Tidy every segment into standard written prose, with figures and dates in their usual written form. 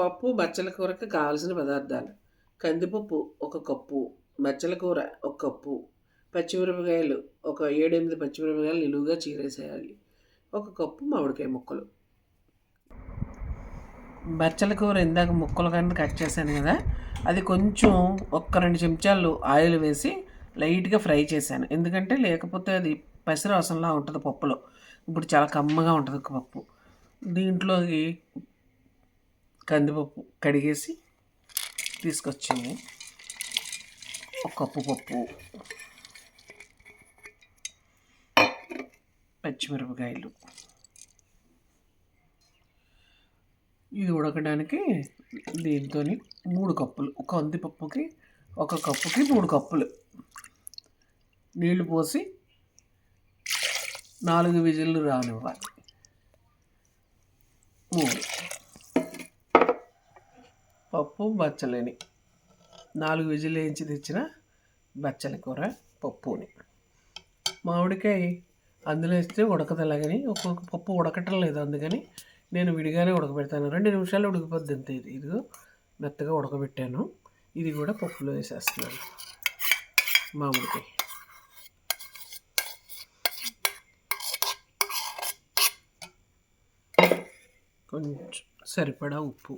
పప్పు బచ్చల కూరకి కావాల్సిన పదార్థాలు: కందిపప్పు ఒక కప్పు, బచ్చల కూర ఒక కప్పు, పచ్చిమిరపకాయలు ఒక 7, 8 పచ్చిమిరపకాయలు నిలువుగా చీరేసేయాలి, ఒక కప్పు మామిడికాయ ముక్కలు. బచ్చల కూర ఇందాక ముక్కలు కింద కట్ చేశాను కదా, అది కొంచెం 1-2 చెంచాలు ఆయిల్ వేసి లైట్గా ఫ్రై చేశాను. ఎందుకంటే లేకపోతే అది పసిరసంలా ఉంటుంది పప్పులో. ఇప్పుడు చాలా కమ్మగా ఉంటుంది పప్పు. దీంట్లోకి కందిపప్పు కడిగేసి తీసుకొచ్చింది, ఒక కప్పు పప్పు, పచ్చిమిరపకాయలు, ఇది ఉడకడానికి దీంతో 3 కప్పులు, ఒక కందిపప్పుకి 1 కప్పుకి 3 కప్పులు నీళ్లు పోసి 4 విజిల్లు రానివ్వాలి. 3 పప్పు బచ్చలని 4 విజిల్ వేయించి తెచ్చిన బచ్చల కూర పప్పుని, మామిడికాయ అందులో వేస్తే ఉడకదు. అలాగని ఒక్కొక్క పప్పు ఉడకటం లేదు, అందుకని నేను విడిగానే ఉడకబెడతాను. 2 నిమిషాలు ఉడికిపోద్ది అంతే. ఇదిగో మెత్తగా ఉడకబెట్టాను. ఇది కూడా పప్పులో వేసేస్తున్నాను. మామిడికాయ కొంచెం సరిపడా ఉప్పు,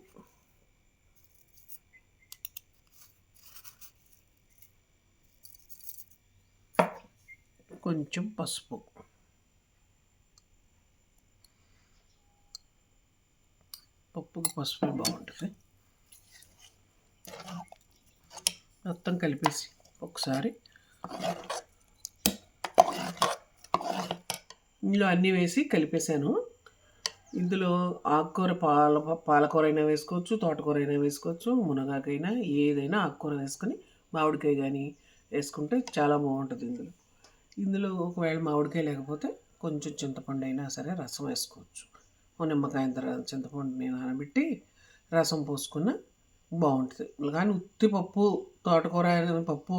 కొంచెం పసుపు, పప్పుకు పసుపు బాగుంటుంది. మొత్తం కలిపేసి ఒకసారి ఇందులో అన్నీ వేసి కలిపేసాను. ఇందులో ఆకుకూర పాలకూర అయినా వేసుకోవచ్చు, తోటకూర అయినా వేసుకోవచ్చు, మునగాకైనా ఏదైనా ఆకుకూర వేసుకొని మామిడికాయ కానీ వేసుకుంటే చాలా బాగుంటుంది. ఇందులో ఒకవేళ మామిడికాయ లేకపోతే కొంచెం చింతపండు అయినా సరే రసం వేసుకోవచ్చు. నిమ్మకాయ తర్వాత చింతపండుని నానబెట్టి రసం పోసుకున్న బాగుంటుంది. కానీ ఉత్తి పప్పు, తోటకూర పప్పు,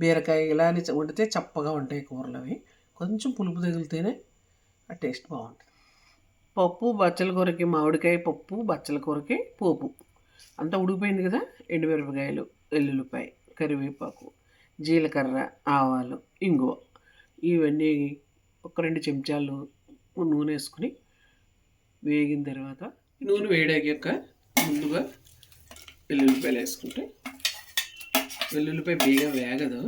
బీరకాయ ఇలా వండితే చప్పగా ఉంటాయి కూరలు. అవి కొంచెం పులుపు తగిలితేనే ఆ టేస్ట్ బాగుంటుంది. పప్పు బచ్చల కూరకి, మామిడికాయ పప్పు బచ్చల కూరకి పోపు అంతా ఉడికిపోయింది కదా. ఎండుమిరపకాయలు, వెల్లుల్లిపాయ, కరివేపాకు, జీలకర్ర, ఆవాలు, ఇంగువ ఇవన్నీ ఒక 2 చెంచాలు నూనె వేసుకుని వేగిన తర్వాత నూనె వేడాక ముందుగా వెల్లుల్లిపాయలు వేసుకుంటే వెల్లుల్లిపాయ బేగా వేగదు.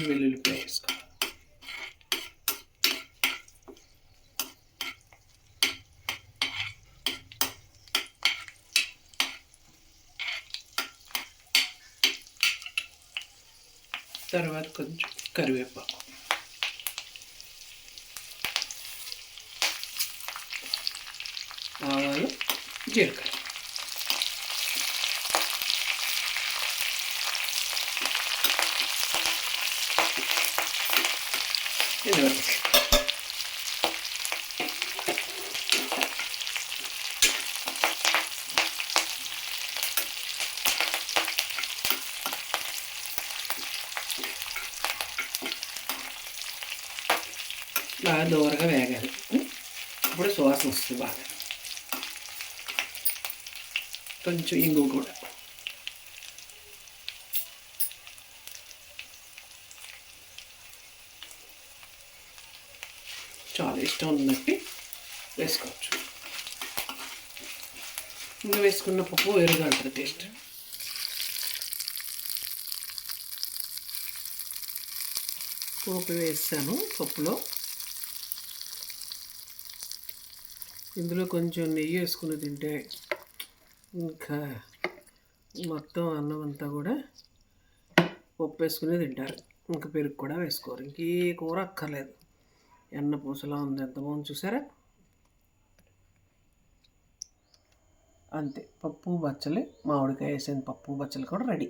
వెల్లుల్లిపాయ వేసుకో, తర్వాత కొంచెం కరివేపాకు, ఆవాలు, జీలకర్ర, బాగా దూరగా వేగాలి. ఇప్పుడు సువాసన వస్తుంది బాగా. కొంచెం ఇంగువ కూడా, చాలా ఇష్టం ఉన్నట్టు వేసుకోవచ్చు. ఇంకా వేసుకున్న పప్పు వేరుగా ఉంటుంది టేస్ట్. పోపు వేస్తాను పప్పులో. ఇందులో కొంచెం నెయ్యి వేసుకుని తింటే ఇంకా మొత్తం అన్నం అంతా కూడా పప్పు వేసుకుని తింటారు. ఇంకా పెరుగు కూడా వేసుకోరు. ఇంకే కూర అక్కర్లేదు. ఎన్న పూసలా ఉంది, ఎంత బాగుంది చూసారా. అంతే, పప్పు బచ్చలి, మామిడికాయ వేసిన పప్పు బచ్చలి కూడా రెడీ.